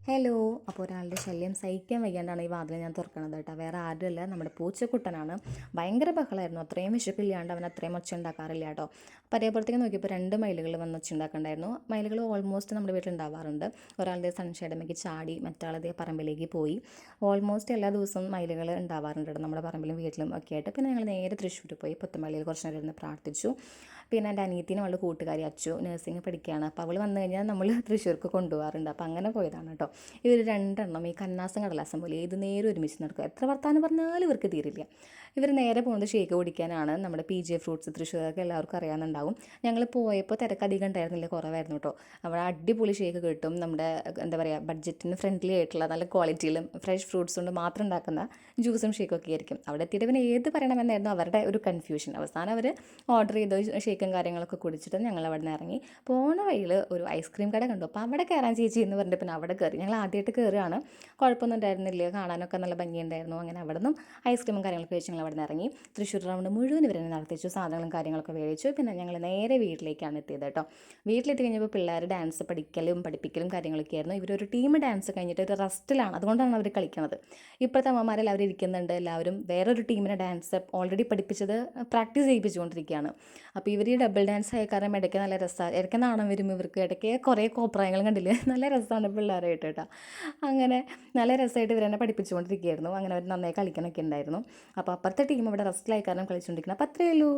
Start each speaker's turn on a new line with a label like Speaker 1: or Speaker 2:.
Speaker 1: Hello. അപ്പോൾ ഒരാളുടെ ശല്യം സഹിക്കാൻ വയ്യാണ്ടാണ് ഈ വാതിൽ ഞാൻ തുറക്കണത് കേട്ടോ. വേറെ ആരുമല്ല, നമ്മുടെ പൂച്ചക്കുട്ടനാണ്. ഭയങ്കര ബഹളമായിരുന്നു. അത്രയും വിശപ്പില്ലാണ്ട് അവൻ അത്രയും ഒച്ച ഉണ്ടാക്കാറില്ല കേട്ടോ. അപ്പോൾ അതേപോലത്തേക്ക് നോക്കിയപ്പോൾ 2 മയിലുകൾ വന്ന് ഒച്ച ഉണ്ടാക്കണ്ടായിരുന്നു. മയിലുകൾ ഓൾമോസ്റ്റ് നമ്മുടെ വീട്ടിലുണ്ടാവാറുണ്ട്. ഒരാളുടെ സൺഷൈഡമ്മയ്ക്ക് ചാടി, മറ്റാളതേ പറമ്പിലേക്ക് പോയി. ഓൾമോസ്റ്റ് എല്ലാ ദിവസവും മയിലുകൾ ഉണ്ടാവാറുണ്ട് കേട്ടോ, നമ്മുടെ പറമ്പിലും വീട്ടിലും ഒക്കെ ആയിട്ട്. പിന്നെ ഞങ്ങൾ നേരെ തൃശ്ശൂർ പോയി പുത്തമ്പള്ളിയിൽ കുറച്ച് നേരം ഇരുന്ന് പ്രാർത്ഥിച്ചു. പിന്നെ എൻ്റെ അനിയത്തിനും അവളുടെ കൂട്ടുകാരി അച്ചു നഴ്സിംഗ് പഠിക്കുകയാണ്. അപ്പോൾ അവൾ വന്നു കഴിഞ്ഞാൽ നമ്മൾ തൃശ്ശൂർക്ക് കൊണ്ടുപോകാറുണ്ട്. അപ്പോൾ അങ്ങനെ പോയതാണ് കേട്ടോ. ഇവർ രണ്ടെണ്ണം ഈ കന്നാസം കടലാസം പോലെ ഏത് നേരം ഒരുമിച്ച് നടക്കും. എത്ര വർത്താനം പറഞ്ഞാലും ഇവർക്ക് തീരില്ല. ഇവർ നേരെ പോകുന്നത് ഷേക്ക് കുടിക്കാനാണ്. നമ്മുടെ PJ ഫ്രൂട്ട്സ് തൃശ്ശൂരൊക്കെ എല്ലാവർക്കും അറിയാമെന്നുണ്ടാവും. ഞങ്ങൾ പോയപ്പോൾ തിരക്കധികം ഉണ്ടായിരുന്നില്ല, കുറവായിരുന്നു കേട്ടോ. അവിടെ അടിപൊളി ഷേക്ക് കിട്ടും. നമ്മുടെ എന്താ പറയുക, ബഡ്ജറ്റിന് ഫ്രണ്ട്ലി ആയിട്ടുള്ള നല്ല ക്വാളിറ്റിയിലും ഫ്രഷ് ഫ്രൂട്ട്സ് കൊണ്ട് മാത്രം ഉണ്ടാക്കുന്ന ജ്യൂസും ഷേക്കും ഒക്കെ ആയിരിക്കും. അവിടെ എത്തിയിട്ട് പിന്നെ ഏത് പറയണമെന്നായിരുന്നു അവരുടെ ഒരു കൺഫ്യൂഷൻ. അവസാനം അവർ ഓർഡർ ചെയ്ത് ഷേക്കും കാര്യങ്ങളൊക്കെ കുടിച്ചിട്ട് ഞങ്ങൾ അവിടെ നിന്ന് ഇറങ്ങി. പോണ വഴിയിൽ ഒരു ഐസ്ക്രീം കട കണ്ടു. അപ്പോൾ അവിടെ കയറാൻ ചേച്ചി എന്ന് പറഞ്ഞിട്ട് പിന്നെ അവിടെ കയറി. ഞങ്ങൾ ആദ്യമായിട്ട് കയറുകയാണ്. കുഴപ്പമൊന്നും ഉണ്ടായിരുന്നില്ല, കാണാനൊക്കെ നല്ല ഭംഗിയുണ്ടായിരുന്നു. അങ്ങനെ അവിടെ നിന്നും ഐസ്ക്രീമും കാര്യങ്ങളൊക്കെ കഴിച്ച് ഞങ്ങൾ അവിടെ നിന്ന് ഇറങ്ങി. തൃശ്ശൂർ റൗണ്ട് മുഴുവൻ ഇവരെ നടത്തിച്ചു, സാധനങ്ങളും കാര്യങ്ങളൊക്കെ മേടിച്ചു. പിന്നെ ഞങ്ങൾ നേരെ വീട്ടിലേക്കാണ് എത്തിയത് കേട്ടോ. വീട്ടിലെത്തി കഴിഞ്ഞപ്പോൾ പിള്ളേർ ഡാൻസ് പഠിക്കലും പഠിപ്പിക്കലും കാര്യങ്ങളൊക്കെ ആയിരുന്നു. ഇവരൊരു ടീം ഡാൻസ് കഴിഞ്ഞിട്ട് ഒരു റെസ്റ്റിലാണ്, അതുകൊണ്ടാണ് അവർ കളിക്കുന്നത്. ഇപ്പോഴത്തെ അമ്മമാരെല്ലാം അവർ ഇരിക്കുന്നുണ്ട്. എല്ലാവരും വേറൊരു ടീമിനെ ഡാൻസ് ഓൾറെഡി പഠിപ്പിച്ചത് പ്രാക്ടീസ് ചെയ്യിപ്പിച്ചുകൊണ്ടിരിക്കുകയാണ്. അപ്പോൾ ഇവർ ഈ ഡബിൾ ഡാൻസ് ആയ കാരണം ഇടയ്ക്ക് നല്ല രസമാണ്. ഇടയ്ക്ക് നാണം വരും ഇവർക്ക്. ഇടയ്ക്ക് കുറേ കോപ്രായങ്ങളും കണ്ടില്ലേ, നല്ല രസമാണ് പിള്ളേരായിട്ട് കേട്ടോ. അങ്ങനെ നല്ല രസമായിട്ട് ഇവരെന്നെ പഠിപ്പിച്ചുകൊണ്ടിരിക്കുകയായിരുന്നു. അങ്ങനെ അവർ നന്നായി കളിക്കാനൊക്കെ ഉണ്ടായിരുന്നു. അപ്പോൾ അപ്പുറത്തെ ടീം ഇവിടെ റെസ്റ്റിലായി കാരണം കളിച്ചുകൊണ്ടിരിക്കണം. അപ്പോൾ അത്രയേ ഉള്ളൂ.